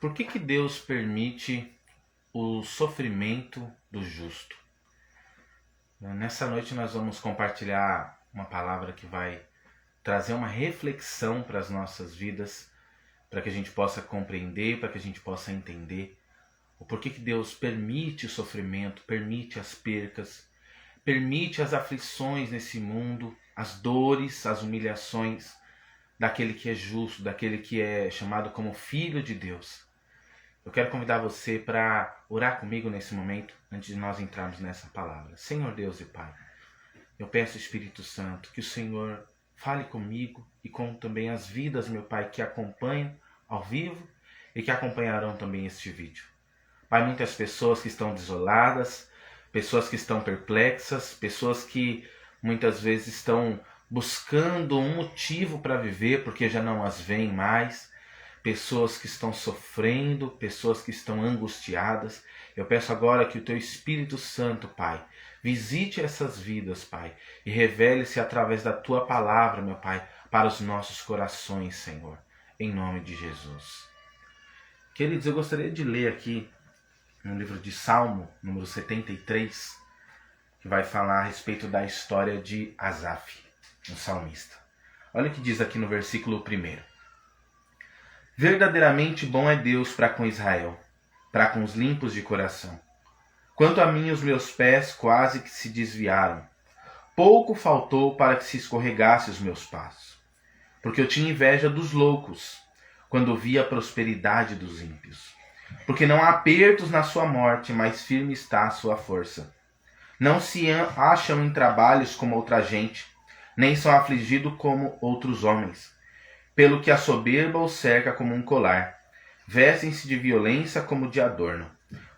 Por que Deus permite o sofrimento do justo? Nessa noite nós vamos compartilhar uma palavra que vai trazer uma reflexão para as nossas vidas, para que a gente possa compreender, para que a gente possa entender o porquê que Deus permite o sofrimento, permite as percas, permite as aflições nesse mundo, as dores, as humilhações daquele que é justo, daquele que é chamado como Filho de Deus. Eu quero convidar você para orar comigo nesse momento, antes de nós entrarmos nessa palavra. Senhor Deus e Pai, eu peço, Espírito Santo, que o Senhor fale comigo e com também as vidas, meu Pai, que acompanham ao vivo e que acompanharão também este vídeo. Pai, muitas pessoas que estão desoladas, pessoas que estão perplexas, pessoas que muitas vezes estão buscando um motivo para viver porque já não as veem mais, pessoas que estão sofrendo, pessoas que estão angustiadas. Eu peço agora que o Teu Espírito Santo, Pai, visite essas vidas, Pai, e revele-se através da Tua palavra, meu Pai, para os nossos corações, Senhor, em nome de Jesus. Queridos, eu gostaria de ler aqui no livro de Salmo, número 73, que vai falar a respeito da história de Asaf, um salmista. Olha o que diz aqui no versículo 1. Verdadeiramente bom é Deus para com Israel, para com os limpos de coração. Quanto a mim, os meus pés quase que se desviaram. Pouco faltou para que se escorregasse os meus passos. Porque eu tinha inveja dos loucos, quando vi a prosperidade dos ímpios. Porque não há apertos na sua morte, mas firme está a sua força. Não se acham em trabalhos como outra gente, nem são afligidos como outros homens. Pelo que a soberba os cerca como um colar. Vestem-se de violência como de adorno.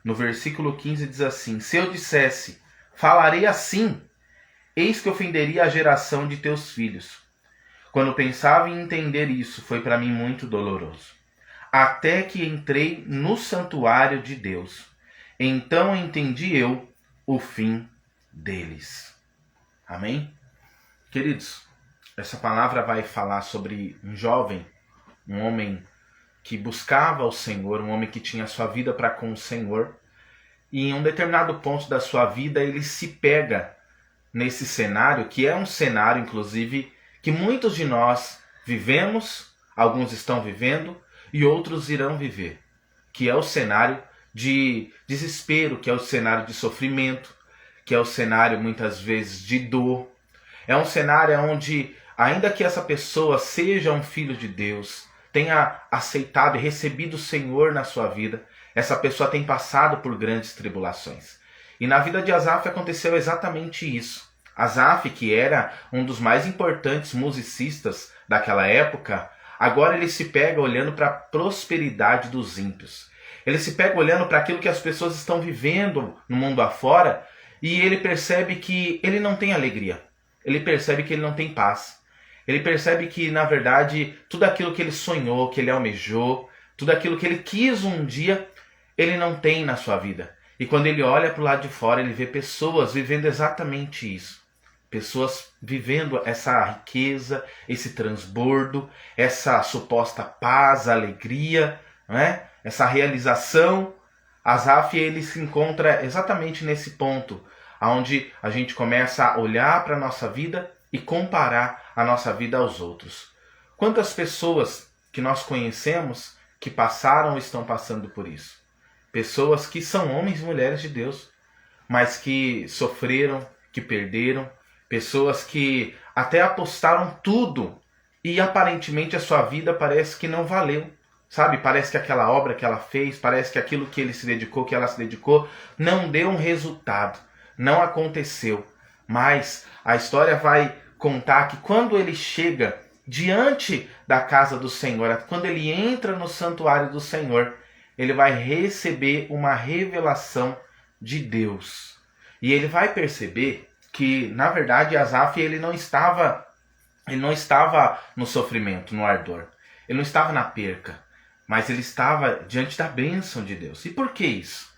No versículo 15 diz assim: se eu dissesse, falarei assim, eis que ofenderia a geração de teus filhos. Quando pensava em entender isso, foi para mim muito doloroso. Até que entrei no santuário de Deus. Então entendi eu o fim deles. Amém? Queridos, essa palavra vai falar sobre um jovem, um homem que buscava o Senhor, um homem que tinha sua vida para com o Senhor. E em um determinado ponto da sua vida ele se pega nesse cenário, que é um cenário, inclusive, que muitos de nós vivemos, alguns estão vivendo e outros irão viver. Que é o cenário de desespero, que é o cenário de sofrimento, que é o cenário muitas vezes de dor. É um cenário onde, ainda que essa pessoa seja um filho de Deus, tenha aceitado e recebido o Senhor na sua vida, essa pessoa tem passado por grandes tribulações. E na vida de Asaf aconteceu exatamente isso. Asaf, que era um dos mais importantes musicistas daquela época, agora ele se pega olhando para a prosperidade dos ímpios. Ele se pega olhando para aquilo que as pessoas estão vivendo no mundo afora e ele percebe que ele não tem alegria. Ele percebe que ele não tem paz. Ele percebe que, na verdade, tudo aquilo que ele sonhou, que ele almejou, tudo aquilo que ele quis um dia, ele não tem na sua vida. E quando ele olha para o lado de fora, ele vê pessoas vivendo exatamente isso. Pessoas vivendo essa riqueza, esse transbordo, essa suposta paz, alegria, não é? Essa realização. Asaf, ele se encontra exatamente nesse ponto, onde a gente começa a olhar para a nossa vida e comparar a nossa vida aos outros. Quantas pessoas que nós conhecemos que passaram ou estão passando por isso? Pessoas que são homens e mulheres de Deus, mas que sofreram, que perderam, pessoas que até apostaram tudo e aparentemente a sua vida parece que não valeu. Sabe, parece que aquela obra que ela fez, parece que aquilo que ele se dedicou, que ela se dedicou, não deu um resultado, não aconteceu. Mas a história vai contar que quando ele chega diante da casa do Senhor, quando ele entra no santuário do Senhor, ele vai receber uma revelação de Deus. E ele vai perceber que, na verdade, Asaf ele não estava no sofrimento, no ardor. Ele não estava na perca, mas ele estava diante da bênção de Deus. E por que isso?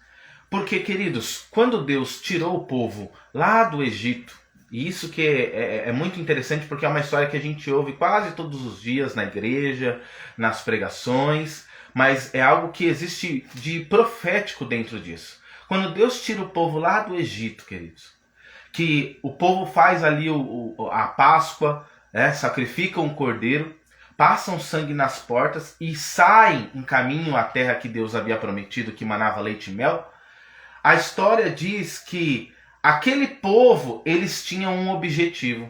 Porque, queridos, quando Deus tirou o povo lá do Egito, e isso que é muito interessante porque é uma história que a gente ouve quase todos os dias na igreja, nas pregações, mas é algo que existe de profético dentro disso. Quando Deus tira o povo lá do Egito, queridos, que o povo faz ali a Páscoa, sacrifica um cordeiro, passam sangue nas portas e saem em caminho à terra que Deus havia prometido, que manava leite e mel, a história diz que aquele povo, eles tinham um objetivo.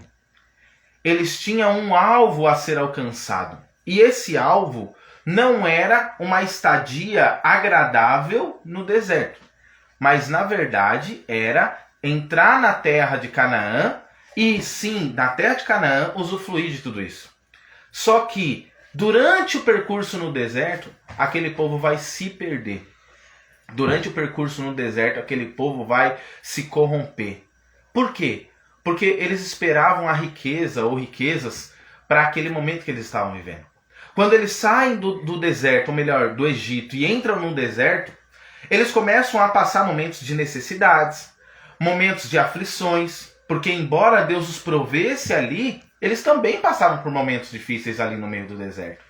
Eles tinham um alvo a ser alcançado. E esse alvo não era uma estadia agradável no deserto, mas na verdade era entrar na terra de Canaã e sim, na terra de Canaã, usufruir de tudo isso. Só que durante o percurso no deserto, aquele povo vai se perder. Durante o percurso no deserto, aquele povo vai se corromper. Por quê? Porque eles esperavam a riqueza ou riquezas para aquele momento que eles estavam vivendo. Quando eles saem do deserto, ou melhor, do Egito, e entram no deserto, eles começam a passar momentos de necessidades, momentos de aflições, porque embora Deus os provesse ali, eles também passaram por momentos difíceis ali no meio do deserto.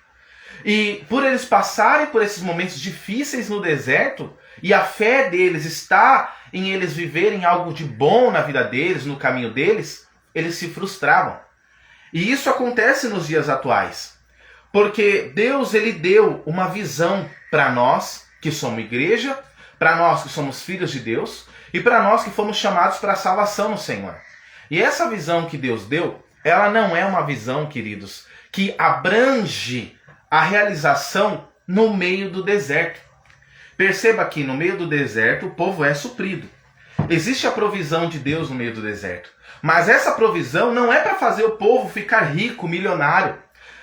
E por eles passarem por esses momentos difíceis no deserto, e a fé deles está em eles viverem algo de bom na vida deles, no caminho deles, eles se frustravam. E isso acontece nos dias atuais. Porque Deus, ele deu uma visão para nós que somos igreja, para nós que somos filhos de Deus, e para nós que fomos chamados para a salvação no Senhor. E essa visão que Deus deu, ela não é uma visão, queridos, que abrange a realização no meio do deserto. Perceba que no meio do deserto o povo é suprido. Existe a provisão de Deus no meio do deserto. Mas essa provisão não é para fazer o povo ficar rico, milionário.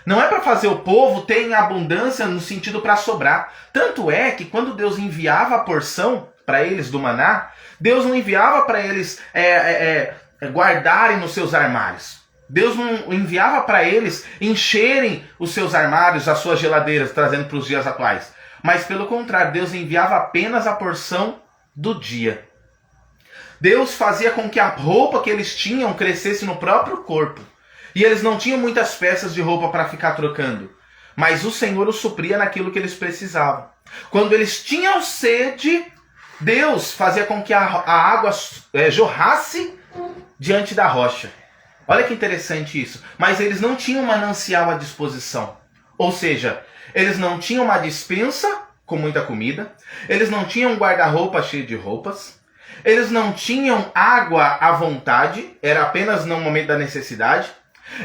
Não é para fazer o povo ter em abundância no sentido para sobrar. Tanto é que quando Deus enviava a porção para eles do maná, Deus não enviava para eles guardarem nos seus armários. Deus não enviava para eles encherem os seus armários, as suas geladeiras, trazendo para os dias atuais. Mas pelo contrário, Deus enviava apenas a porção do dia. Deus fazia com que a roupa que eles tinham crescesse no próprio corpo. E eles não tinham muitas peças de roupa para ficar trocando. Mas o Senhor os supria naquilo que eles precisavam. Quando eles tinham sede, Deus fazia com que a água jorrasse diante da rocha. Olha que interessante isso. Mas eles não tinham um manancial à disposição. Ou seja, eles não tinham uma despensa com muita comida. Eles não tinham um guarda-roupa cheio de roupas. Eles não tinham água à vontade. Era apenas no momento da necessidade.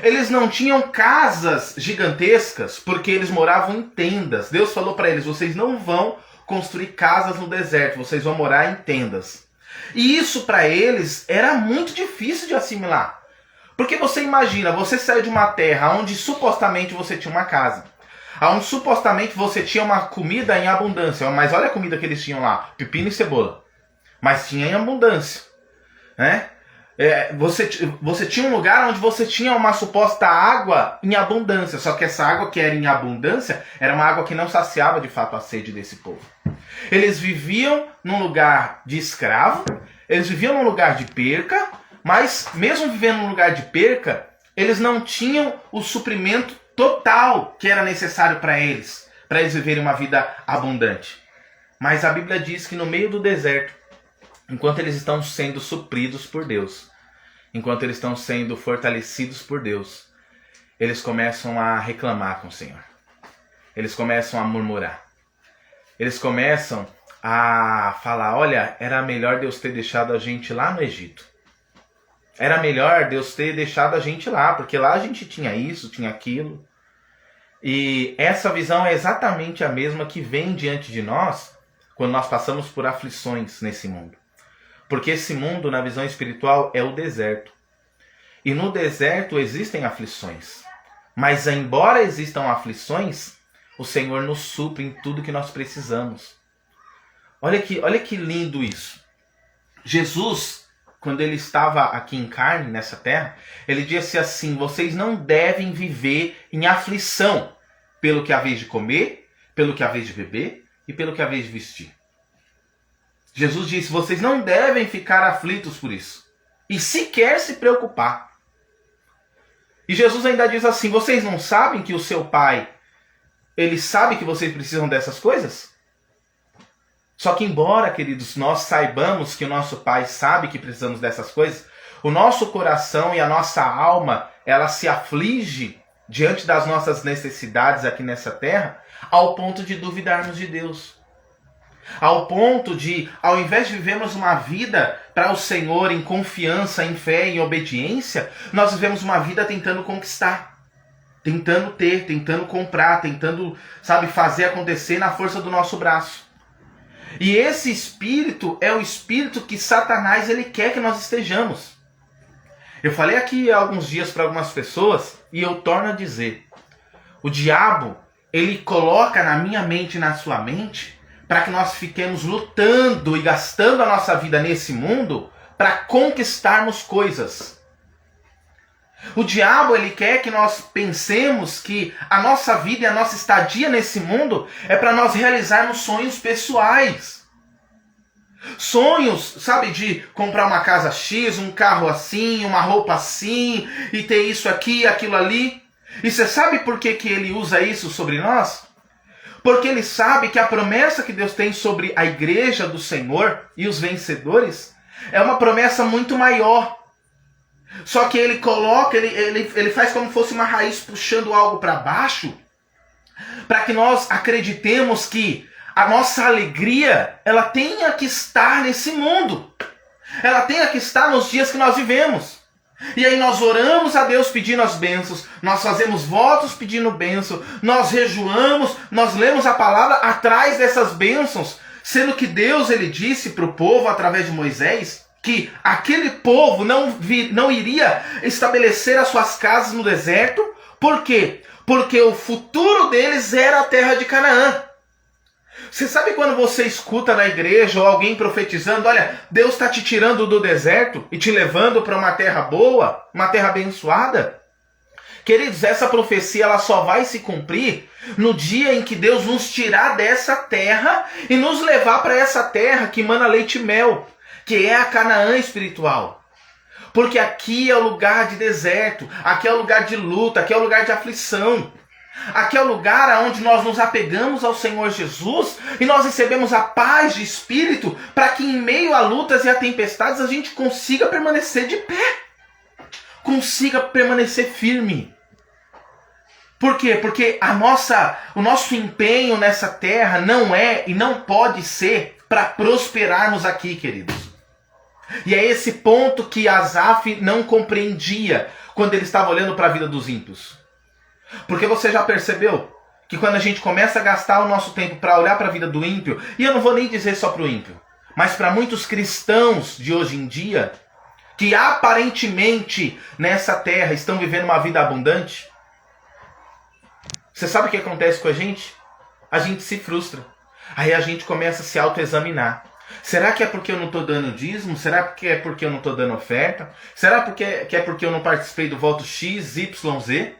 Eles não tinham casas gigantescas porque eles moravam em tendas. Deus falou para eles, vocês não vão construir casas no deserto, vocês vão morar em tendas. E isso para eles era muito difícil de assimilar. Porque você imagina, você saiu de uma terra onde supostamente você tinha uma casa, onde supostamente você tinha uma comida em abundância, mas olha a comida que eles tinham lá, pepino e cebola, mas tinha em abundância, né? Você tinha um lugar onde você tinha uma suposta água em abundância, só que essa água que era em abundância era uma água que não saciava de fato a sede desse povo. Eles viviam num lugar de escravo, eles viviam num lugar de perca, mas mesmo vivendo num lugar de perca, eles não tinham o suprimento total que era necessário para eles viverem uma vida abundante. Mas a Bíblia diz que no meio do deserto, enquanto eles estão sendo supridos por Deus, enquanto eles estão sendo fortalecidos por Deus, eles começam a reclamar com o Senhor. Eles começam a murmurar. Eles começam a falar, olha, era melhor Deus ter deixado a gente lá no Egito. Era melhor Deus ter deixado a gente lá, porque lá a gente tinha isso, tinha aquilo. E essa visão é exatamente a mesma que vem diante de nós quando nós passamos por aflições nesse mundo. Porque esse mundo, na visão espiritual, é o deserto. E no deserto existem aflições. Mas embora existam aflições, o Senhor nos supre em tudo que nós precisamos. Olha que lindo isso. Jesus, quando ele estava aqui em carne, nessa terra, ele disse assim, vocês não devem viver em aflição pelo que haveis de comer, pelo que haveis de beber e pelo que haveis de vestir. Jesus disse, vocês não devem ficar aflitos por isso. E sequer se preocupar. E Jesus ainda diz assim, vocês não sabem que o seu pai, ele sabe que vocês precisam dessas coisas? Só que embora, queridos, nós saibamos que o nosso Pai sabe que precisamos dessas coisas, o nosso coração e a nossa alma, ela se aflige diante das nossas necessidades aqui nessa terra, ao ponto de duvidarmos de Deus. Ao ponto de, ao invés de vivermos uma vida para o Senhor em confiança, em fé, em obediência, nós vivemos uma vida tentando conquistar, tentando ter, tentando comprar, tentando, fazer acontecer na força do nosso braço. E esse espírito é o espírito que Satanás ele quer que nós estejamos. Eu falei aqui há alguns dias para algumas pessoas e eu torno a dizer: o diabo, ele coloca na minha mente e na sua mente para que nós fiquemos lutando e gastando a nossa vida nesse mundo para conquistarmos coisas. O diabo, ele quer que nós pensemos que a nossa vida e a nossa estadia nesse mundo é para nós realizarmos sonhos pessoais. Sonhos, de comprar uma casa X, um carro assim, uma roupa assim, e ter isso aqui, aquilo ali. E você sabe por que ele usa isso sobre nós? Porque ele sabe que a promessa que Deus tem sobre a igreja do Senhor e os vencedores é uma promessa muito maior. Só que ele coloca, ele faz como se fosse uma raiz puxando algo para baixo, para que nós acreditemos que a nossa alegria, ela tenha que estar nesse mundo. Ela tenha que estar nos dias que nós vivemos. E aí nós oramos a Deus pedindo as bênçãos, nós fazemos votos pedindo bênção, nós jejuamos, nós lemos a palavra atrás dessas bênçãos, sendo que Deus ele disse para o povo através de Moisés que aquele povo não iria estabelecer as suas casas no deserto. Por quê? Porque o futuro deles era a terra de Canaã. Você sabe quando você escuta na igreja ou alguém profetizando, olha, Deus está te tirando do deserto e te levando para uma terra boa, uma terra abençoada? Queridos, essa profecia ela só vai se cumprir no dia em que Deus nos tirar dessa terra e nos levar para essa terra que mana leite e mel, que é a Canaã espiritual. Porque aqui é o lugar de deserto, aqui é o lugar de luta, aqui é o lugar de aflição. Aqui é o lugar onde nós nos apegamos ao Senhor Jesus e nós recebemos a paz de espírito para que em meio a lutas e a tempestades a gente consiga permanecer de pé. Consiga permanecer firme. Por quê? Porque o nosso empenho nessa terra não é e não pode ser para prosperarmos aqui, queridos. E é esse ponto que Asaf não compreendia quando ele estava olhando para a vida dos ímpios. Porque você já percebeu que quando a gente começa a gastar o nosso tempo para olhar para a vida do ímpio, e eu não vou nem dizer só para o ímpio, mas para muitos cristãos de hoje em dia, que aparentemente nessa terra estão vivendo uma vida abundante, você sabe o que acontece com a gente? A gente se frustra. Aí a gente começa a se autoexaminar. Será que é porque eu não estou dando dízimo? Será que é porque eu não estou dando oferta? Será que é porque eu não participei do voto X, Y, Z?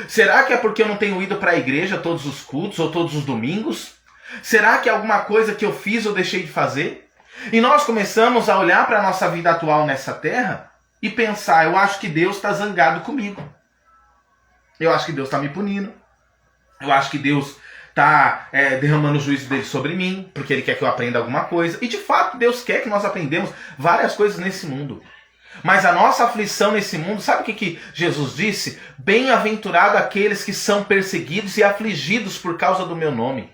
Será que é porque eu não tenho ido para a igreja todos os cultos ou todos os domingos? Será que é alguma coisa que eu fiz ou deixei de fazer? E nós começamos a olhar para a nossa vida atual nessa terra e pensar, eu acho que Deus está zangado comigo. Eu acho que Deus está me punindo. Eu acho que Deus está derramando o juízo dele sobre mim, porque ele quer que eu aprenda alguma coisa. E de fato Deus quer que nós aprendamos várias coisas nesse mundo. Mas a nossa aflição nesse mundo, sabe o que Jesus disse? Bem-aventurado aqueles que são perseguidos e afligidos por causa do meu nome.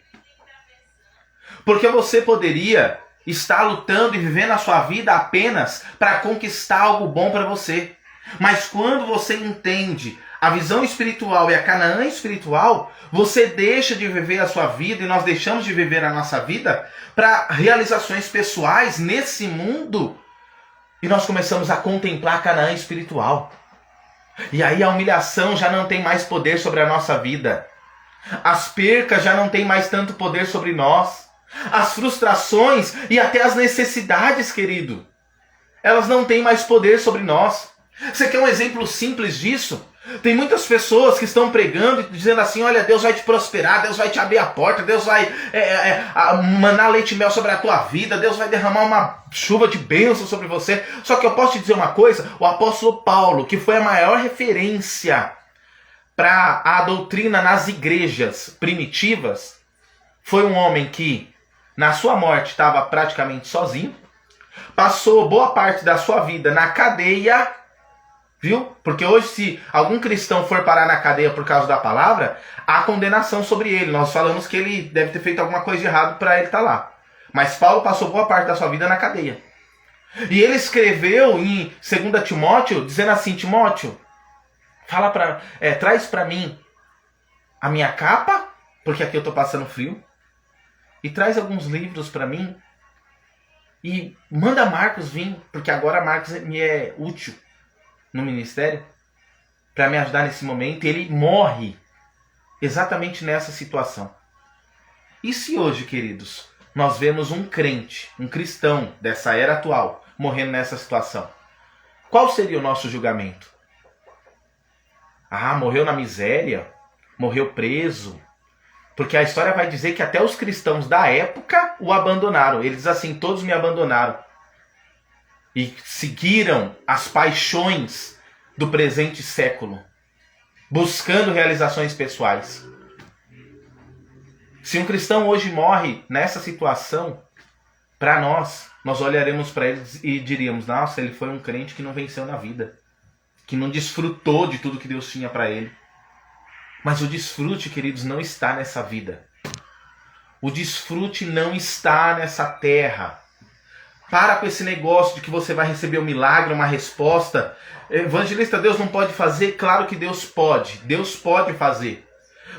Porque você poderia estar lutando e vivendo a sua vida apenas para conquistar algo bom para você. Mas quando você entende a visão espiritual e a Canaã espiritual, você deixa de viver a sua vida e nós deixamos de viver a nossa vida para realizações pessoais nesse mundo. E nós começamos a contemplar a Canaã espiritual. E aí a humilhação já não tem mais poder sobre a nossa vida. As percas já não têm mais tanto poder sobre nós. As frustrações e até as necessidades, querido, elas não têm mais poder sobre nós. Você quer um exemplo simples disso? Tem muitas pessoas que estão pregando e dizendo assim, olha, Deus vai te prosperar, Deus vai te abrir a porta, Deus vai manar leite e mel sobre a tua vida, Deus vai derramar uma chuva de bênção sobre você. Só que eu posso te dizer uma coisa, o apóstolo Paulo, que foi a maior referência para a doutrina nas igrejas primitivas, foi um homem que, na sua morte, estava praticamente sozinho, passou boa parte da sua vida na cadeia, viu? Porque hoje, se algum cristão for parar na cadeia por causa da palavra, há condenação sobre ele. Nós falamos que ele deve ter feito alguma coisa de errado para ele estar lá. Mas Paulo passou boa parte da sua vida na cadeia. E ele escreveu em 2 Timóteo, dizendo assim: Timóteo, traz para mim a minha capa, porque aqui eu estou passando frio, e traz alguns livros para mim, e manda Marcos vir, porque agora Marcos me é útil no ministério, para me ajudar nesse momento. E ele morre exatamente nessa situação. E se hoje, queridos, nós vemos um crente, um cristão dessa era atual, morrendo nessa situação, qual seria o nosso julgamento? Morreu na miséria, morreu preso. Porque a história vai dizer que até os cristãos da época o abandonaram. Ele diz assim: todos me abandonaram. E seguiram as paixões do presente século, buscando realizações pessoais. Se um cristão hoje morre nessa situação, para nós olharemos para ele e diríamos: nossa, ele foi um crente que não venceu na vida, que não desfrutou de tudo que Deus tinha para ele. Mas o desfrute, queridos, não está nessa vida. O desfrute não está nessa terra. Para com esse negócio de que você vai receber um milagre, uma resposta. Evangelista, Deus não pode fazer? Claro que Deus pode. Deus pode fazer.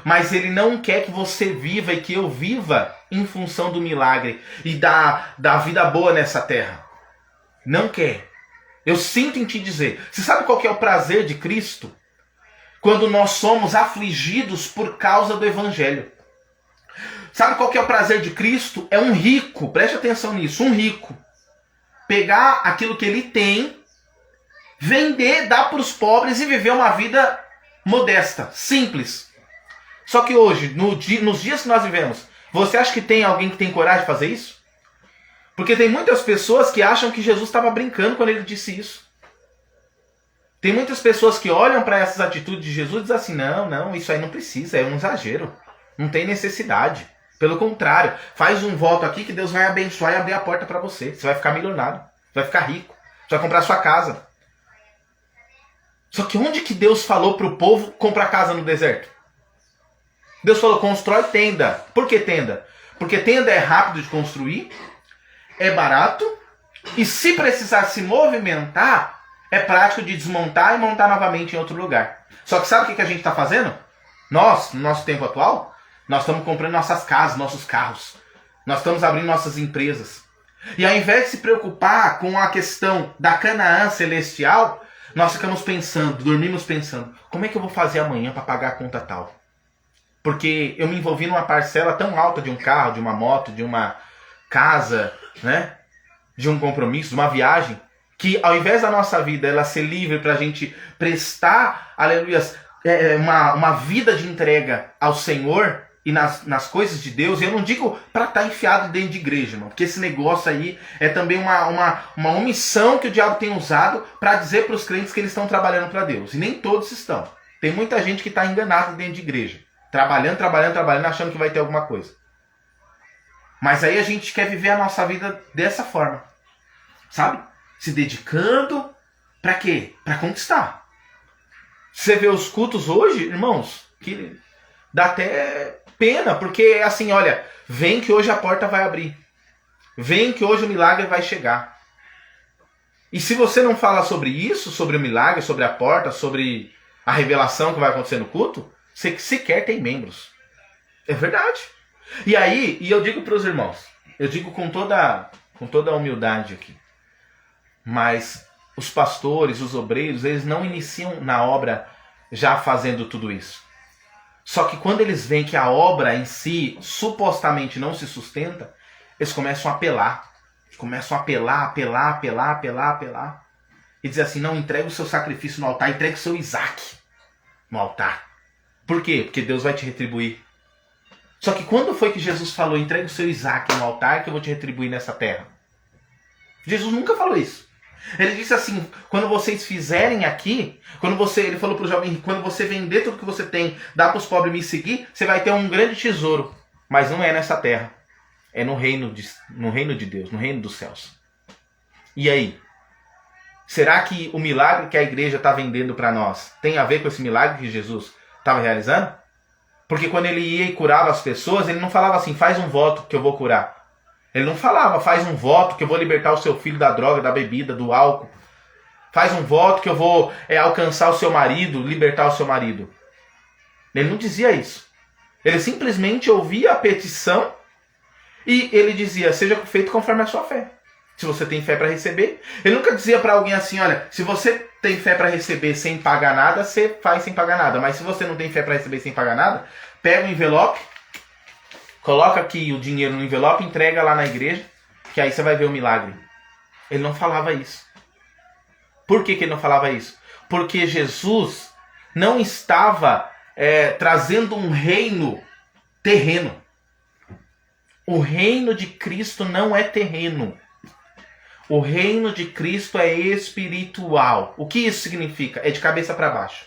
Mas Ele não quer que você viva e que eu viva em função do milagre e da vida boa nessa terra. Não quer. Eu sinto em te dizer. Você sabe qual que é o prazer de Cristo? Quando nós somos afligidos por causa do Evangelho. Sabe qual que é o prazer de Cristo? É um rico, preste atenção nisso, um rico pegar aquilo que ele tem, vender, dar para os pobres e viver uma vida modesta, simples. Só que hoje, nos dias que nós vivemos, você acha que tem alguém que tem coragem de fazer isso? Porque tem muitas pessoas que acham que Jesus estava brincando quando ele disse isso. Tem muitas pessoas que olham para essas atitudes de Jesus e dizem assim: não, isso aí não precisa, é um exagero. Não tem necessidade. Pelo contrário, faz um voto aqui que Deus vai abençoar e abrir a porta para você. Você vai ficar milionário, vai ficar rico, você vai comprar sua casa. Só que onde que Deus falou para o povo comprar casa no deserto? Deus falou: constrói tenda. Por que tenda? Porque tenda é rápido de construir, é barato, e se precisar se movimentar, é prático de desmontar e montar novamente em outro lugar. Só que sabe o que a gente está fazendo? Nós, no nosso tempo atual, nós estamos comprando nossas casas, nossos carros. Nós estamos abrindo nossas empresas. E ao invés de se preocupar com a questão da Canaã celestial, nós ficamos pensando, dormimos pensando: como é que eu vou fazer amanhã para pagar a conta tal? Porque eu me envolvi numa parcela tão alta de um carro, de uma moto, de uma casa, né? De um compromisso, de uma viagem, que ao invés da nossa vida ela ser livre para a gente prestar, aleluias, uma vida de entrega ao Senhor e nas coisas de Deus. E eu não digo para estar enfiado dentro de igreja, irmão, porque esse negócio aí é também uma omissão que o diabo tem usado para dizer para os crentes que eles estão trabalhando para Deus. E nem todos estão. Tem muita gente que está enganada dentro de igreja, trabalhando, achando que vai ter alguma coisa. Mas aí a gente quer viver a nossa vida dessa forma, sabe? Se dedicando para quê? Para conquistar. Você vê os cultos hoje, irmãos, que dá até pena, porque assim, olha, vem que hoje a porta vai abrir. Vem que hoje o milagre vai chegar. E se você não fala sobre isso, sobre o milagre, sobre a porta, sobre a revelação que vai acontecer no culto, você sequer tem membros. É verdade. E aí, eu digo para os irmãos, eu digo com toda a humildade aqui, mas os pastores, os obreiros, eles não iniciam na obra já fazendo tudo isso. Só que quando eles veem que a obra em si supostamente não se sustenta, eles começam a apelar. Começam a apelar. E dizer assim: não, entregue o seu sacrifício no altar, entregue o seu Isaac no altar. Por quê? Porque Deus vai te retribuir. Só que quando foi que Jesus falou: entregue o seu Isaac no altar que eu vou te retribuir nessa terra? Jesus nunca falou isso. Ele disse assim, quando vocês fizerem aqui, ele falou para o jovem, quando você vender tudo que você tem, dar para os pobres e me seguir, você vai ter um grande tesouro. Mas não é nessa terra. É no reino de Deus, no reino dos céus. E aí? Será que o milagre que a igreja está vendendo para nós tem a ver com esse milagre que Jesus estava realizando? Porque quando ele ia e curava as pessoas, ele não falava assim, faz um voto que eu vou curar. Ele não falava, faz um voto que eu vou libertar o seu filho da droga, da bebida, do álcool. Faz um voto que eu vou alcançar o seu marido, libertar o seu marido. Ele não dizia isso. Ele simplesmente ouvia a petição e ele dizia, seja feito conforme a sua fé. Se você tem fé para receber. Ele nunca dizia para alguém assim, olha, se você tem fé para receber sem pagar nada, você faz sem pagar nada. Mas se você não tem fé para receber sem pagar nada, pega um envelope, coloca aqui o dinheiro no envelope, entrega lá na igreja, que aí você vai ver o milagre. Ele não falava isso. Por que ele não falava isso? Porque Jesus não estava trazendo um reino terreno. O reino de Cristo não é terreno. O reino de Cristo é espiritual. O que isso significa? É de cabeça para baixo.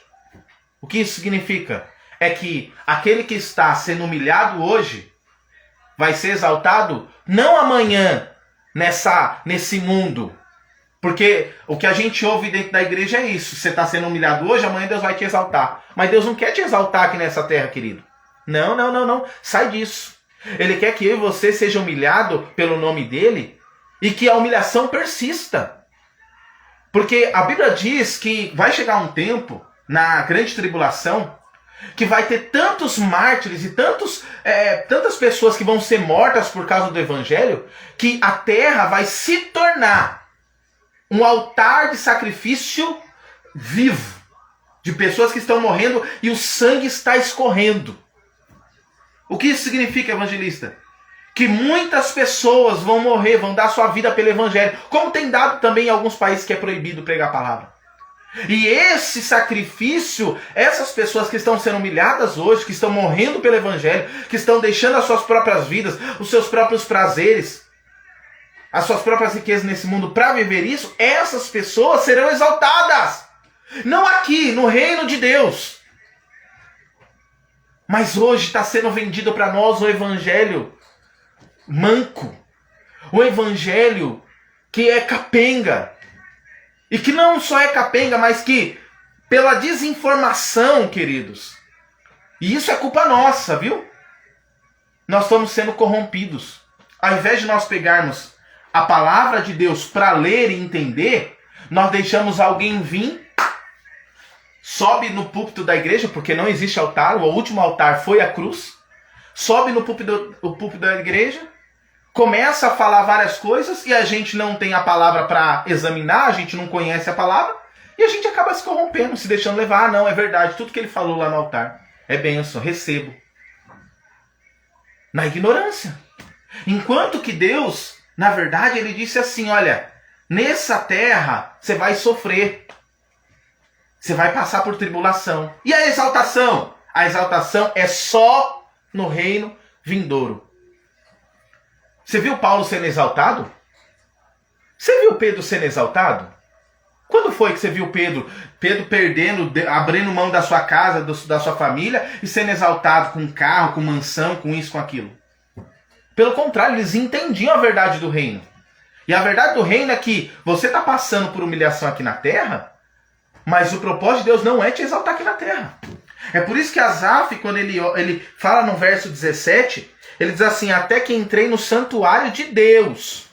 O que isso significa? É que aquele que está sendo humilhado hoje vai ser exaltado não amanhã nesse mundo. Porque o que a gente ouve dentro da igreja é isso. Você está sendo humilhado hoje, amanhã Deus vai te exaltar. Mas Deus não quer te exaltar aqui nessa terra, querido. Não. Sai disso. Ele quer que eu e você seja humilhado pelo nome dele e que a humilhação persista. Porque a Bíblia diz que vai chegar um tempo, na grande tribulação, que vai ter tantos mártires e tantas pessoas que vão ser mortas por causa do evangelho, que a terra vai se tornar um altar de sacrifício vivo, de pessoas que estão morrendo e o sangue está escorrendo. O que isso significa, evangelista? Que muitas pessoas vão morrer, vão dar sua vida pelo evangelho, como tem dado também em alguns países que é proibido pregar a palavra. E esse sacrifício, essas pessoas que estão sendo humilhadas hoje, que estão morrendo pelo evangelho, que estão deixando as suas próprias vidas, os seus próprios prazeres, as suas próprias riquezas nesse mundo para viver isso, essas pessoas serão exaltadas. Não aqui, no reino de Deus. Mas hoje está sendo vendido para nós o evangelho manco. O evangelho que é capenga. E que não só é capenga, mas que pela desinformação, queridos. E isso é culpa nossa, viu? Nós estamos sendo corrompidos. Ao invés de nós pegarmos a palavra de Deus para ler e entender, nós deixamos alguém vir, sobe no púlpito da igreja, porque não existe altar, o último altar foi a cruz, sobe no púlpito da igreja, começa a falar várias coisas e a gente não tem a palavra para examinar, a gente não conhece a palavra e a gente acaba se corrompendo, se deixando levar. Ah, não, é verdade, tudo que ele falou lá no altar é bênção, recebo. Na ignorância. Enquanto que Deus, na verdade, ele disse assim, olha, nessa terra você vai sofrer. Você vai passar por tribulação. E a exaltação? A exaltação é só no reino vindouro. Você viu Paulo sendo exaltado? Você viu Pedro sendo exaltado? Quando foi que você viu Pedro perdendo, abrindo mão da sua casa, da sua família e sendo exaltado com carro, com mansão, com isso, com aquilo? Pelo contrário, eles entendiam a verdade do reino. E a verdade do reino é que você está passando por humilhação aqui na terra, mas o propósito de Deus não é te exaltar aqui na terra. É por isso que Asaf, quando ele fala no verso 17, ele diz assim, até que entrei no santuário de Deus.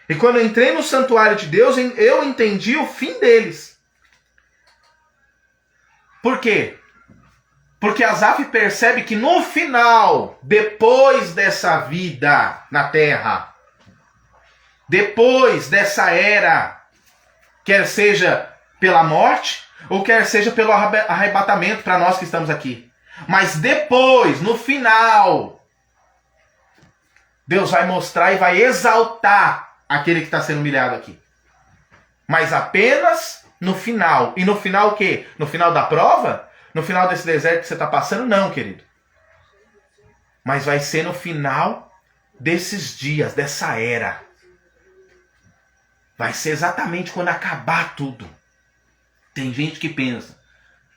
E quando eu entrei no santuário de Deus, eu entendi o fim deles. Por quê? Porque Asaf percebe que no final, depois dessa vida na terra, depois dessa era, quer seja pela morte, ou quer seja pelo arrebatamento para nós que estamos aqui. Mas depois, no final, Deus vai mostrar e vai exaltar aquele que está sendo humilhado aqui. Mas apenas no final. E no final o quê? No final da prova? No final desse deserto que você está passando? Não, querido. Mas vai ser no final desses dias, dessa era. vai ser exatamente quando acabar tudo. Tem gente que pensa,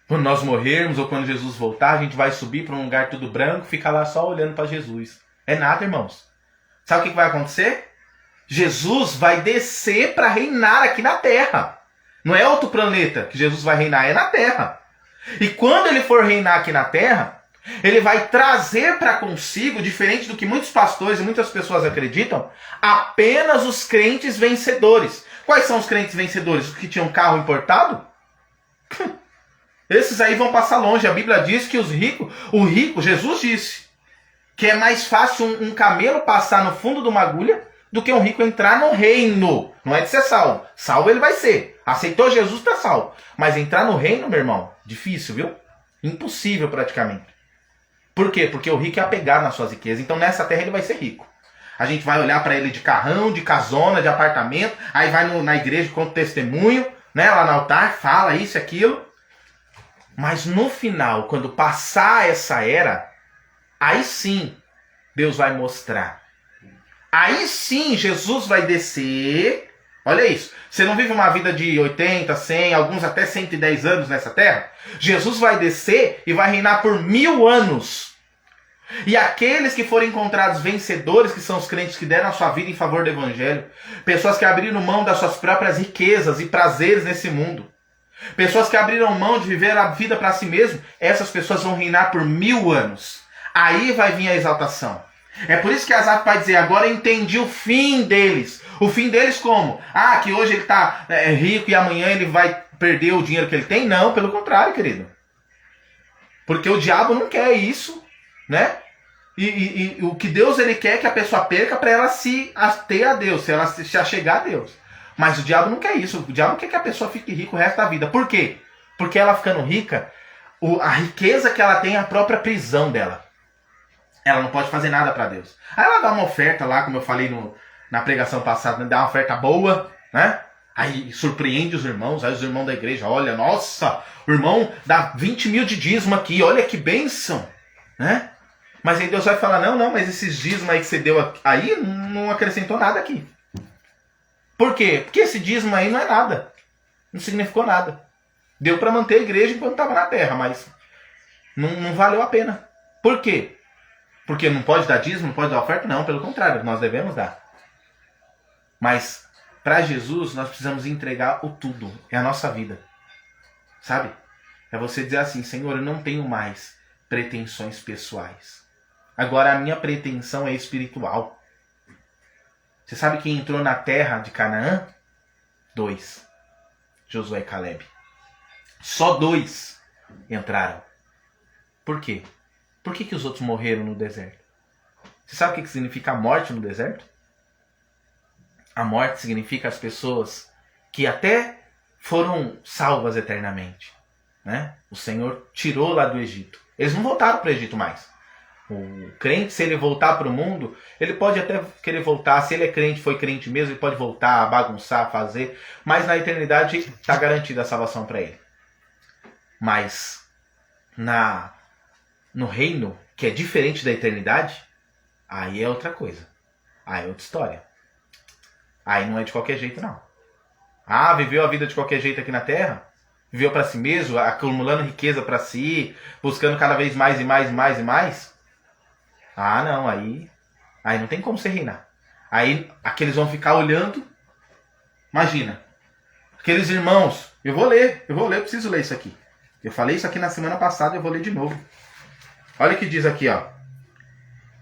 quando nós morrermos ou quando Jesus voltar, a gente vai subir para um lugar tudo branco, ficar lá só olhando para Jesus. É nada, irmãos. Sabe o que vai acontecer? Jesus vai descer para reinar aqui na Terra. Não é outro planeta que Jesus vai reinar, é na Terra. E quando ele for reinar aqui na Terra, ele vai trazer para consigo, diferente do que muitos pastores e muitas pessoas acreditam, apenas os crentes vencedores. Quais são os crentes vencedores? Os que tinham carro importado? Esses aí vão passar longe. A Bíblia diz que os ricos, o rico, Jesus disse, que é mais fácil um camelo passar no fundo de uma agulha do que um rico entrar no reino. Não é de ser salvo. Salvo ele vai ser. Aceitou Jesus, está salvo. Mas entrar no reino, meu irmão, difícil, viu? Impossível praticamente. Por quê? Porque o rico é apegado nas suas riquezas. Então nessa terra ele vai ser rico. A gente vai olhar para ele de carrão, de casona, de apartamento. Aí vai na igreja, conta testemunho, né? Lá no altar, fala isso e aquilo. Mas no final, quando passar essa era, aí sim Deus vai mostrar. Aí sim Jesus vai descer. Olha isso. Você não vive uma vida de 80, 100, alguns até 110 anos nessa terra? Jesus vai descer e vai reinar por 1000 anos. E aqueles que forem encontrados vencedores, que são os crentes que deram a sua vida em favor do evangelho, pessoas que abriram mão das suas próprias riquezas e prazeres nesse mundo, pessoas que abriram mão de viver a vida para si mesmo, essas pessoas vão reinar por 1000 anos. Aí vai vir a exaltação. É por isso que Asaf vai dizer, agora eu entendi o fim deles. O fim deles como? Ah, que hoje ele está rico e amanhã ele vai perder o dinheiro que ele tem? Não, pelo contrário, querido. Porque o diabo não quer isso, né? E o que Deus ele quer é que a pessoa perca para ela se ater a Deus, se ela se achegar a Deus. Mas o diabo não quer isso. O diabo quer que a pessoa fique rica o resto da vida. Por quê? Porque ela ficando rica, a riqueza que ela tem é a própria prisão dela. Ela não pode fazer nada para Deus. Aí ela dá uma oferta lá, como eu falei na pregação passada, dá uma oferta boa, né? Aí surpreende os irmãos, aí os irmãos da igreja, olha, nossa, o irmão dá 20 mil de dízimo aqui, olha que bênção, né? Mas aí Deus vai falar, não, mas esses dízimos aí que você deu aí não acrescentou nada aqui. Por quê? Porque esse dízimo aí não é nada, não significou nada. Deu para manter a igreja enquanto estava na terra, mas não valeu a pena. Por quê? Porque não pode dar dízimo, não pode dar oferta? Não, pelo contrário, nós devemos dar. Mas para Jesus nós precisamos entregar o tudo, é a nossa vida. Sabe? É você dizer assim, Senhor, eu não tenho mais pretensões pessoais. Agora a minha pretensão é espiritual. Você sabe quem entrou na terra de Canaã? 2. Josué e Caleb. Só 2 entraram. Por quê? Por que os outros morreram no deserto? Você sabe o que significa a morte no deserto? A morte significa as pessoas que até foram salvas eternamente, né? O Senhor tirou lá do Egito. Eles não voltaram para o Egito mais. O crente, se ele voltar para o mundo, ele pode até querer voltar. Se ele é crente, foi crente mesmo, ele pode voltar, bagunçar, fazer. Mas na eternidade está garantida a salvação para ele. Mas no reino, que é diferente da eternidade, aí é outra coisa. Aí é outra história. Aí não é de qualquer jeito, não. Ah, viveu a vida de qualquer jeito aqui na terra? Viveu para si mesmo, acumulando riqueza para si, buscando cada vez mais e mais e mais e mais? Ah, não, aí não tem como você reinar. Aí aqueles vão ficar olhando. Imagina, aqueles irmãos, eu vou ler, eu preciso ler isso aqui. Eu falei isso aqui na semana passada, eu vou ler de novo. Olha o que diz aqui, ó.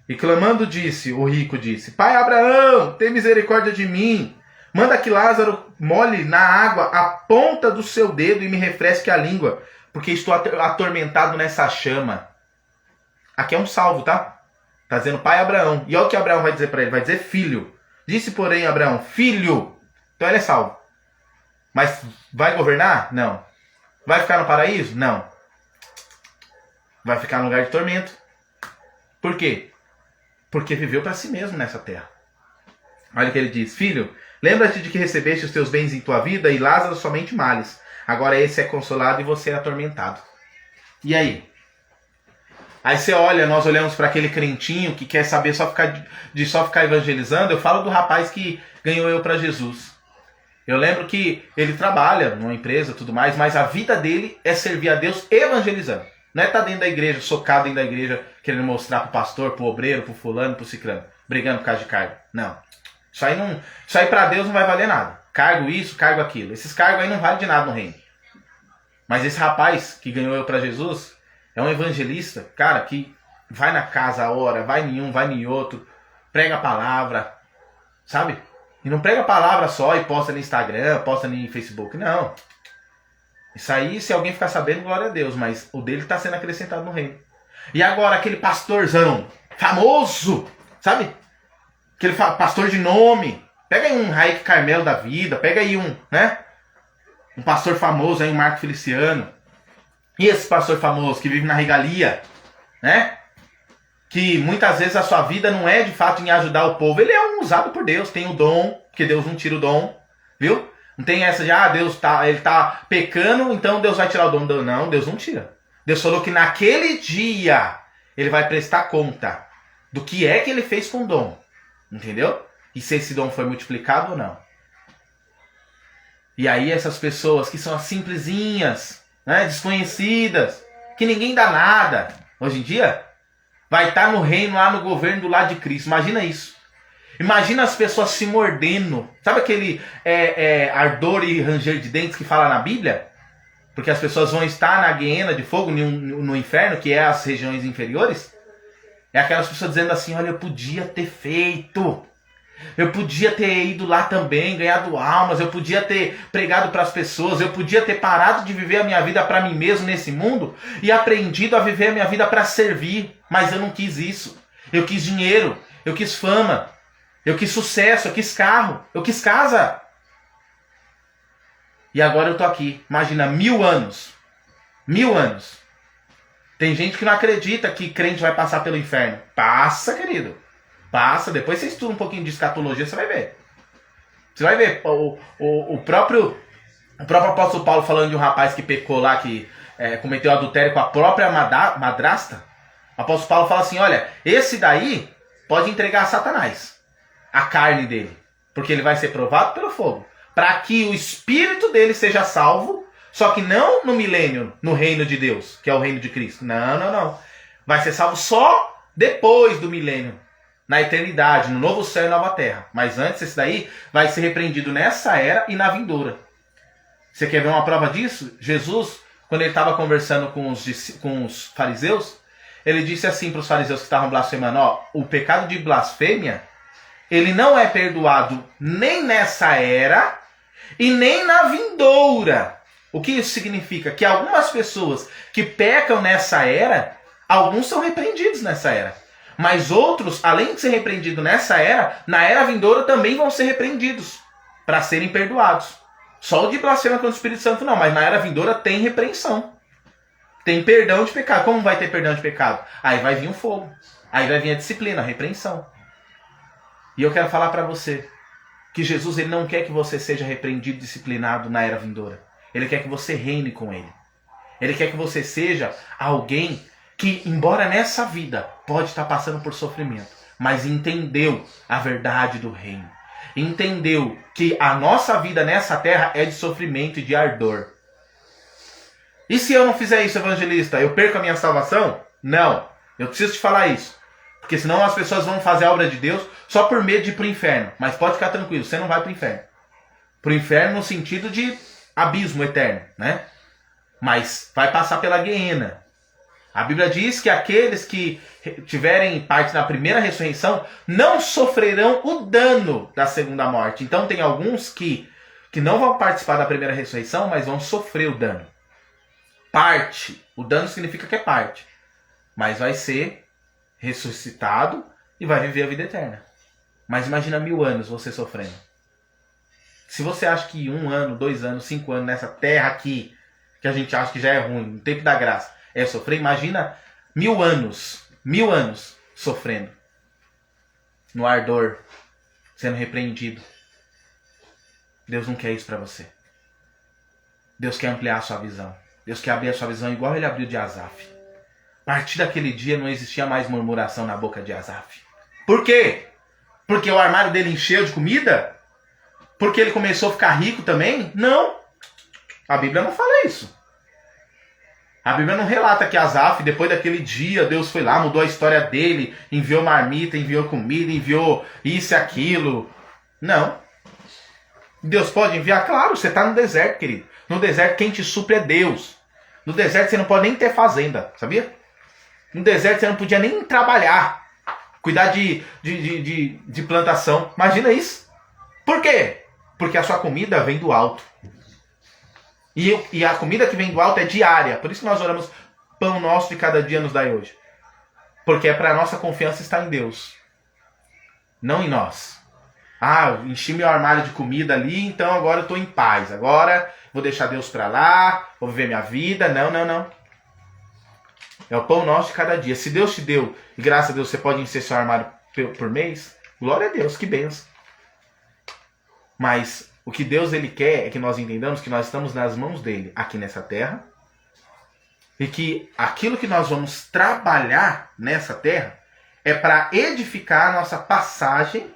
E clamando o rico disse, Pai Abraão, tem misericórdia de mim. Manda que Lázaro molhe na água a ponta do seu dedo e me refresque a língua, porque estou atormentado nessa chama. Aqui é um salvo, tá? Tá dizendo Pai Abraão. E olha o que Abraão vai dizer para ele, vai dizer filho. Disse, porém, Abraão, filho. Então ele é salvo. Mas vai governar? Não. Vai ficar no paraíso? Não. Vai ficar no lugar de tormento. Por quê? Porque viveu para si mesmo nessa terra. Olha o que ele diz. Filho, lembra-te de que recebeste os teus bens em tua vida e Lázaro somente males. Agora esse é consolado e você é atormentado. E aí? Aí você olha, nós olhamos para aquele crentinho que quer saber só ficar evangelizando. Eu falo do rapaz que ganhou eu para Jesus. Eu lembro que ele trabalha numa empresa e tudo mais, mas a vida dele é servir a Deus evangelizando. Não é estar dentro da igreja, socado dentro da igreja, querendo mostrar pro pastor, pro obreiro, pro fulano, pro ciclano, brigando por causa de cargo. Não. Isso aí pra Deus não vai valer nada. Cargo isso, cargo aquilo. Esses cargos aí não valem de nada no reino. Mas esse rapaz que ganhou eu pra Jesus é um evangelista, cara, que vai na casa a hora, vai em um, vai em outro, prega a palavra, sabe? E não prega a palavra só e posta no Instagram, posta no Facebook, não. Isso aí, se alguém ficar sabendo, glória a Deus, mas o dele está sendo acrescentado no reino. E agora aquele pastorzão famoso, sabe? Aquele pastor de nome. Pega aí um Raik Carmelo da vida, pega aí um, né? Um pastor famoso aí, um Marco Feliciano. E esse pastor famoso que vive na regalia, né? Que muitas vezes a sua vida não é de fato em ajudar o povo. Ele é um usado por Deus, tem o dom, porque Deus não tira o dom, viu? Não tem essa de, ele tá pecando, então Deus vai tirar o dom. Não, Deus não tira. Deus falou que naquele dia ele vai prestar conta do que é que ele fez com o dom. Entendeu? E se esse dom foi multiplicado ou não. E aí essas pessoas que são as simplesinhas, né, desconhecidas, que ninguém dá nada, hoje em dia, vai estar no reino, lá no governo do lado de Cristo. Imagina isso. Imagina as pessoas se mordendo. Sabe aquele ardor e ranger de dentes que fala na Bíblia? Porque as pessoas vão estar na guiena de fogo, no inferno, que é as regiões inferiores. É aquelas pessoas dizendo assim, olha, eu podia ter feito. Eu podia ter ido lá também, ganhado almas. Eu podia ter pregado para as pessoas. Eu podia ter parado de viver a minha vida para mim mesmo nesse mundo e aprendido a viver a minha vida para servir. Mas eu não quis isso. Eu quis dinheiro. Eu quis fama. Eu quis sucesso. Eu quis carro. Eu quis casa. E agora eu tô aqui. Imagina, 1000 anos. 1000 anos. Tem gente que não acredita que crente vai passar pelo inferno. Passa, querido. Passa. Depois você estuda um pouquinho de escatologia, você vai ver. Você vai ver. O próprio apóstolo Paulo falando de um rapaz que pecou lá, que cometeu adultério com a própria madrasta. O apóstolo Paulo fala assim, olha, esse daí pode entregar a Satanás a carne dele. Porque ele vai ser provado pelo fogo. Para que o espírito dele seja salvo. Só que não no milênio, no reino de Deus, que é o reino de Cristo. Não. Vai ser salvo só depois do milênio. Na eternidade, no novo céu e nova terra. Mas antes, esse daí vai ser repreendido nessa era e na vindoura. Você quer ver uma prova disso? Jesus, quando ele estava conversando com os fariseus, ele disse assim para os fariseus que estavam blasfemando, ó, o pecado de blasfêmia, ele não é perdoado nem nessa era e nem na vindoura. O que isso significa? Que algumas pessoas que pecam nessa era, alguns são repreendidos nessa era. Mas outros, além de ser repreendidos nessa era, na era vindoura também vão ser repreendidos para serem perdoados. Só o de blasfêmia contra o Espírito Santo não, mas na era vindoura tem repreensão. Tem perdão de pecado. Como vai ter perdão de pecado? Aí vai vir o fogo. Aí vai vir a disciplina, a repreensão. E eu quero falar para você que Jesus ele não quer que você seja repreendido, disciplinado na era vindoura. Ele quer que você reine com ele. Ele quer que você seja alguém que, embora nessa vida, pode estar passando por sofrimento, mas entendeu a verdade do reino. Entendeu que a nossa vida nessa terra é de sofrimento e de ardor. E se eu não fizer isso, evangelista, eu perco a minha salvação? Não. Eu preciso te falar isso. Porque senão as pessoas vão fazer a obra de Deus só por medo de ir para o inferno. Mas pode ficar tranquilo, você não vai para o inferno. Para o inferno no sentido de abismo eterno, né? Mas vai passar pela guiena. A Bíblia diz que aqueles que tiverem parte na primeira ressurreição não sofrerão o dano da segunda morte. Então tem alguns que não vão participar da primeira ressurreição, mas vão sofrer o dano. Parte. O dano significa que é parte. Mas vai ser ressuscitado e vai viver a vida eterna. Mas imagina 1000 anos você sofrendo. Se você acha que 1 ano, 2 anos, 5 anos nessa terra aqui, que a gente acha que já é ruim, no tempo da graça, é sofrer, imagina 1000 anos, 1000 anos sofrendo, no ardor, sendo repreendido. Deus não quer isso para você. Deus quer ampliar a sua visão. Deus quer abrir a sua visão igual ele abriu de Asaf. A partir daquele dia não existia mais murmuração na boca de Asaf. Por quê? Porque o armário dele encheu de comida? Porque ele começou a ficar rico também? Não. A Bíblia não fala isso. A Bíblia não relata que Asaf, depois daquele dia, Deus foi lá, mudou a história dele, enviou marmita, enviou comida, enviou isso e aquilo. Não. Deus pode enviar? Claro, você está no deserto, querido. No deserto quem te supre é Deus. No deserto você não pode nem ter fazenda, sabia? No deserto você não podia nem trabalhar, cuidar de plantação. Imagina isso. Por quê? Porque a sua comida vem do alto. E a comida que vem do alto é diária. Por isso que nós oramos, pão nosso de cada dia nos dai hoje. Porque é para a nossa confiança estar em Deus. Não em nós. Ah, enchi meu armário de comida ali, então agora eu estou em paz. Agora vou deixar Deus para lá, vou viver minha vida. Não, não, não. É o pão nosso de cada dia. Se Deus te deu, e graças a Deus você pode encher seu armário por mês, glória a Deus, que benção. Mas o que Deus ele quer é que nós entendamos que nós estamos nas mãos dele aqui nessa terra e que aquilo que nós vamos trabalhar nessa terra é para edificar a nossa passagem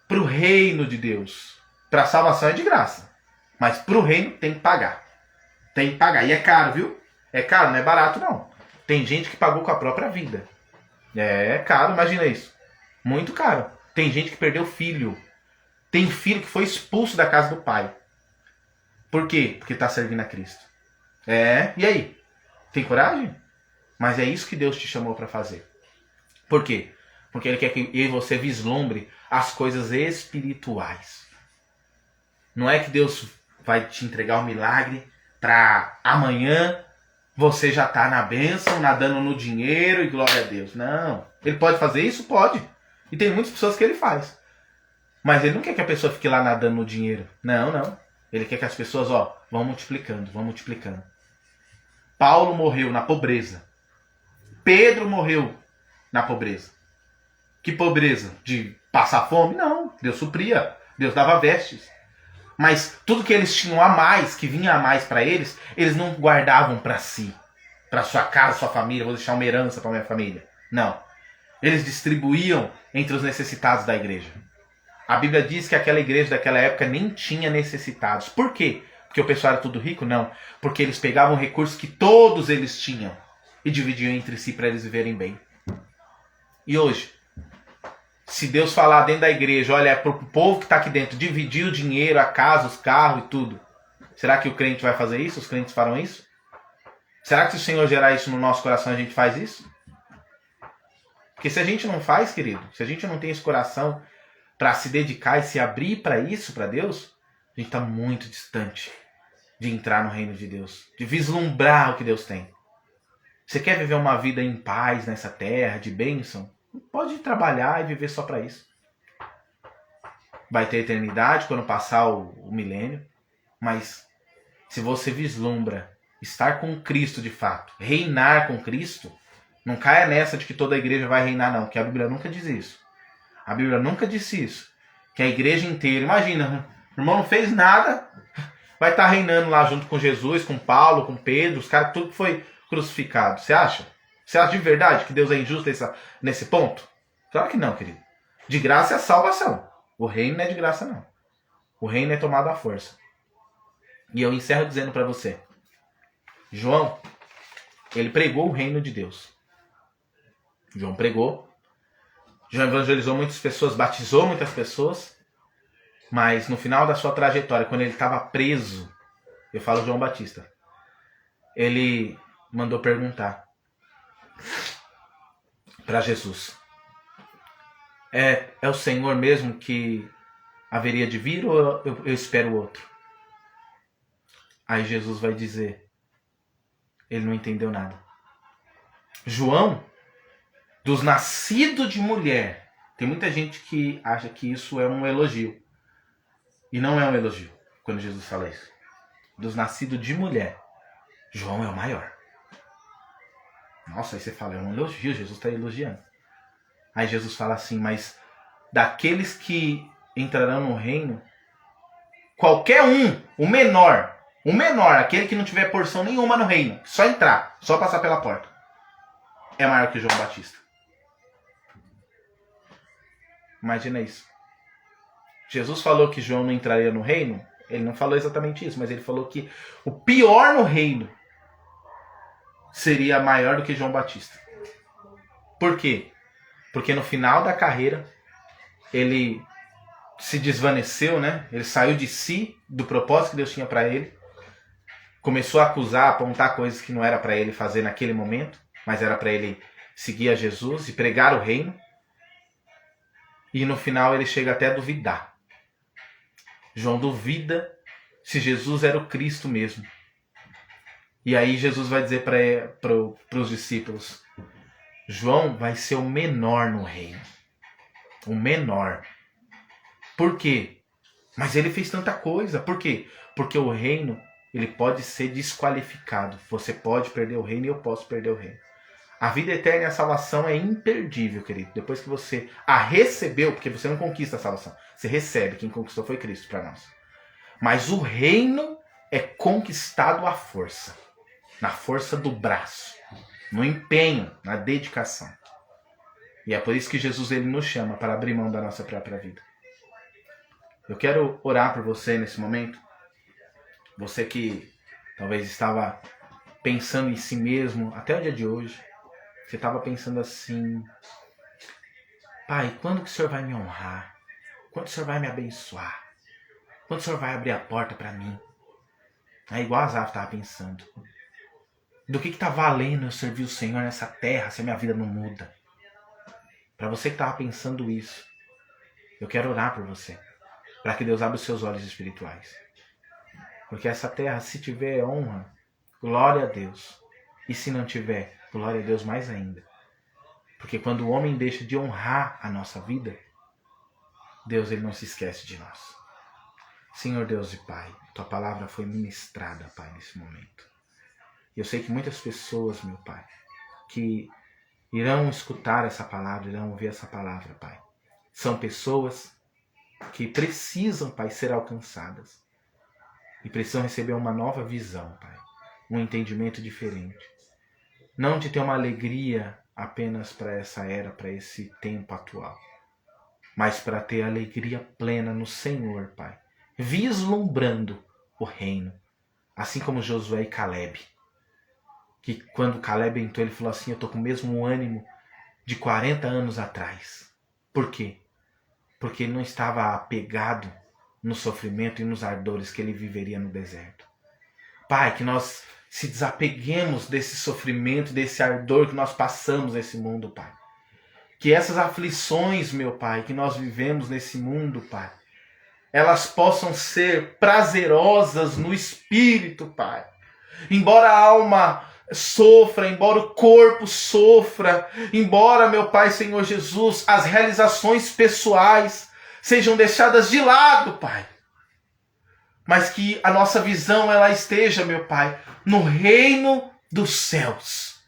para o reino de Deus. Para a salvação é de graça, mas para o reino tem que pagar. Tem que pagar. E é caro, viu? É caro, não é barato não. Tem gente que pagou com a própria vida. É caro, imagina isso. Muito caro. Tem gente que perdeu filho. Tem filho que foi expulso da casa do pai. Por quê? Porque está servindo a Cristo. E aí? Tem coragem? Mas é isso que Deus te chamou para fazer. Por quê? Porque Ele quer que eu e você vislumbre as coisas espirituais. Não é que Deus vai te entregar um milagre para amanhã você já está na bênção, nadando no dinheiro e glória a Deus. Não. Ele pode fazer isso? Pode. E tem muitas pessoas que Ele faz. Mas Ele não quer que a pessoa fique lá nadando no dinheiro. Não, não. Ele quer que as pessoas, vão multiplicando, vão multiplicando. Paulo morreu na pobreza. Pedro morreu na pobreza. Que pobreza? De passar fome? Não. Deus supria. Deus dava vestes. Mas tudo que eles tinham a mais, que vinha a mais para eles, eles não guardavam para si. Para sua casa, sua família. Vou deixar uma herança para minha família. Não. Eles distribuíam entre os necessitados da igreja. A Bíblia diz que aquela igreja daquela época nem tinha necessitados. Por quê? Porque o pessoal era tudo rico? Não. Porque eles pegavam recursos que todos eles tinham e dividiam entre si para eles viverem bem. E hoje, se Deus falar dentro da igreja, olha, é para o povo que está aqui dentro, dividir o dinheiro, a casa, os carros e tudo. Será que o crente vai fazer isso? Os crentes farão isso? Será que se o Senhor gerar isso no nosso coração, a gente faz isso? Porque se a gente não faz, querido, se a gente não tem esse coração para se dedicar e se abrir para isso, para Deus, a gente está muito distante de entrar no reino de Deus, de vislumbrar o que Deus tem. Você quer viver uma vida em paz nessa terra, de bênção? Pode trabalhar e viver só para isso. Vai ter eternidade quando passar o milênio, mas se você vislumbra estar com Cristo de fato, reinar com Cristo, não caia nessa de que toda a igreja vai reinar não, porque a Bíblia nunca diz isso. A Bíblia nunca disse isso. Que a igreja inteira, imagina, o irmão não fez nada, vai estar reinando lá junto com Jesus, com Paulo, com Pedro, os caras, tudo que foi crucificado. Você acha? Você acha de verdade que Deus é injusto nesse ponto? Claro que não, querido. De graça é a salvação. O reino não é de graça, não. O reino é tomado à força. E eu encerro dizendo para você. João, ele pregou o reino de Deus. João pregou. João evangelizou muitas pessoas, batizou muitas pessoas. Mas no final da sua trajetória, quando ele estava preso, eu falo João Batista, ele mandou perguntar para Jesus: é o Senhor mesmo que haveria de vir ou eu espero outro? Aí Jesus vai dizer, ele não entendeu nada. João, dos nascidos de mulher, tem muita gente que acha que isso é um elogio. E não é um elogio quando Jesus fala isso. Dos nascidos de mulher, João é o maior. Nossa, aí você fala, é um elogio, Jesus está elogiando. Aí Jesus fala assim, mas daqueles que entrarão no reino, qualquer um, o menor, aquele que não tiver porção nenhuma no reino, só entrar, só passar pela porta, é maior que João Batista. Imagina isso. Jesus falou que João não entraria no reino. Ele não falou exatamente isso, mas ele falou que o pior no reino seria maior do que João Batista. Por quê? Porque no final da carreira, ele se desvaneceu, né? Ele saiu de si, do propósito que Deus tinha para ele. Começou a acusar, apontar coisas que não era para ele fazer naquele momento, mas era para ele seguir a Jesus e pregar o reino. E no final ele chega até a duvidar. João duvida se Jesus era o Cristo mesmo. E aí Jesus vai dizer para os discípulos: João vai ser o menor no reino. O menor. Por quê? Mas ele fez tanta coisa. Por quê? Porque o reino, ele pode ser desqualificado. Você pode perder o reino e eu posso perder o reino. A vida eterna e a salvação é imperdível, querido. Depois que você a recebeu, porque você não conquista a salvação. Você recebe. Quem conquistou foi Cristo para nós. Mas o reino é conquistado à força. Na força do braço. No empenho, na dedicação. E é por isso que Jesus ele nos chama para abrir mão da nossa própria vida. Eu quero orar por você nesse momento. Você que talvez estava pensando em si mesmo até o dia de hoje. Você estava pensando assim: Pai, quando que o Senhor vai me honrar? Quando o Senhor vai me abençoar? Quando o Senhor vai abrir a porta para mim? É igual Asaf estava pensando. Do que está valendo eu servir o Senhor nessa terra se a minha vida não muda? Para você que estava pensando isso, eu quero orar por você. Para que Deus abra os seus olhos espirituais. Porque essa terra, se tiver honra, glória a Deus. E se não tiver, glória a Deus mais ainda. Porque quando o homem deixa de honrar a nossa vida, Deus ele não se esquece de nós. Senhor Deus e Pai, Tua palavra foi ministrada, Pai, nesse momento. E eu sei que muitas pessoas, meu Pai, que irão escutar essa palavra, irão ouvir essa palavra, Pai, são pessoas que precisam, Pai, ser alcançadas. E precisam receber uma nova visão, Pai. Um entendimento diferente. Não de ter uma alegria apenas para essa era, para esse tempo atual. Mas para ter alegria plena no Senhor, Pai. Vislumbrando o reino. Assim como Josué e Caleb. Que quando Caleb entrou, ele falou assim: eu estou com o mesmo ânimo de 40 anos atrás. Por quê? Porque ele não estava apegado no sofrimento e nos ardores que ele viveria no deserto. Pai, que nós se desapeguemos desse sofrimento, desse ardor que nós passamos nesse mundo, Pai. Que essas aflições, meu Pai, que nós vivemos nesse mundo, Pai, elas possam ser prazerosas no espírito, Pai. Embora a alma sofra, embora o corpo sofra, embora, meu Pai, Senhor Jesus, as realizações pessoais sejam deixadas de lado, Pai. Mas que a nossa visão ela esteja, meu Pai, no reino dos céus.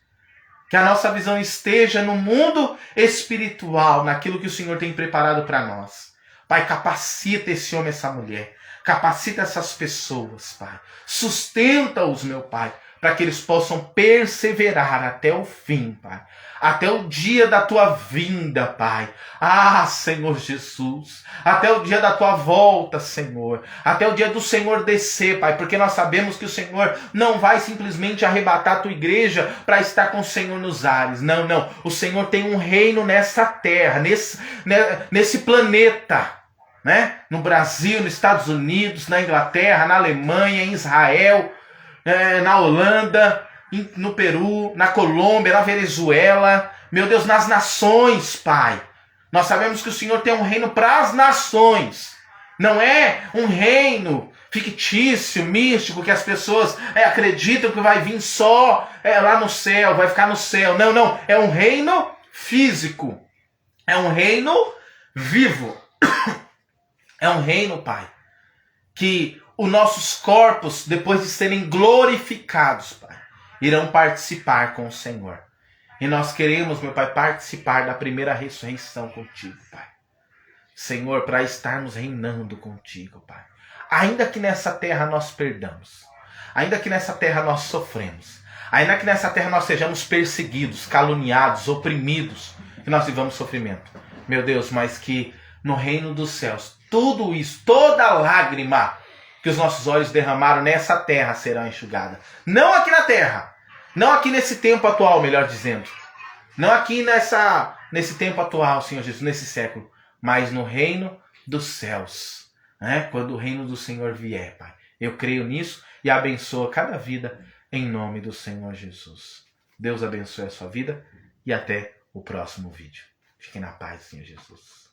Que a nossa visão esteja no mundo espiritual, naquilo que o Senhor tem preparado para nós. Pai, capacita esse homem, essa mulher. Capacita essas pessoas, Pai. Sustenta-os, meu Pai, para que eles possam perseverar até o fim, Pai. Até o dia da Tua vinda, Pai. Ah, Senhor Jesus. Até o dia da Tua volta, Senhor. Até o dia do Senhor descer, Pai. Porque nós sabemos que o Senhor não vai simplesmente arrebatar a Tua igreja para estar com o Senhor nos ares. Não, não. O Senhor tem um reino nessa terra, nesse planeta. Né? No Brasil, nos Estados Unidos, na Inglaterra, na Alemanha, em Israel, na Holanda, no Peru, na Colômbia, na Venezuela, meu Deus, nas nações, Pai. Nós sabemos que o Senhor tem um reino para as nações. Não é um reino fictício, místico, que as pessoas acreditam que vai vir só lá no céu, vai ficar no céu. Não, não. É um reino físico. É um reino vivo. É um reino, Pai, que os nossos corpos, depois de serem glorificados, Pai, irão participar com o Senhor. E nós queremos, meu Pai, participar da primeira ressurreição contigo, Pai. Senhor, para estarmos reinando contigo, Pai. Ainda que nessa terra nós perdamos, ainda que nessa terra nós sofremos, ainda que nessa terra nós sejamos perseguidos, caluniados, oprimidos, que nós vivamos sofrimento. Meu Deus, mas que no reino dos céus. Tudo isso, toda lágrima que os nossos olhos derramaram nessa terra será enxugada. Não aqui na terra. Não aqui nesse tempo atual, melhor dizendo. Não aqui nesse tempo atual, Senhor Jesus, nesse século. Mas no reino dos céus. Né? Quando o reino do Senhor vier, Pai. Eu creio nisso e abençoa cada vida em nome do Senhor Jesus. Deus abençoe a sua vida e até o próximo vídeo. Fiquem na paz, Senhor Jesus.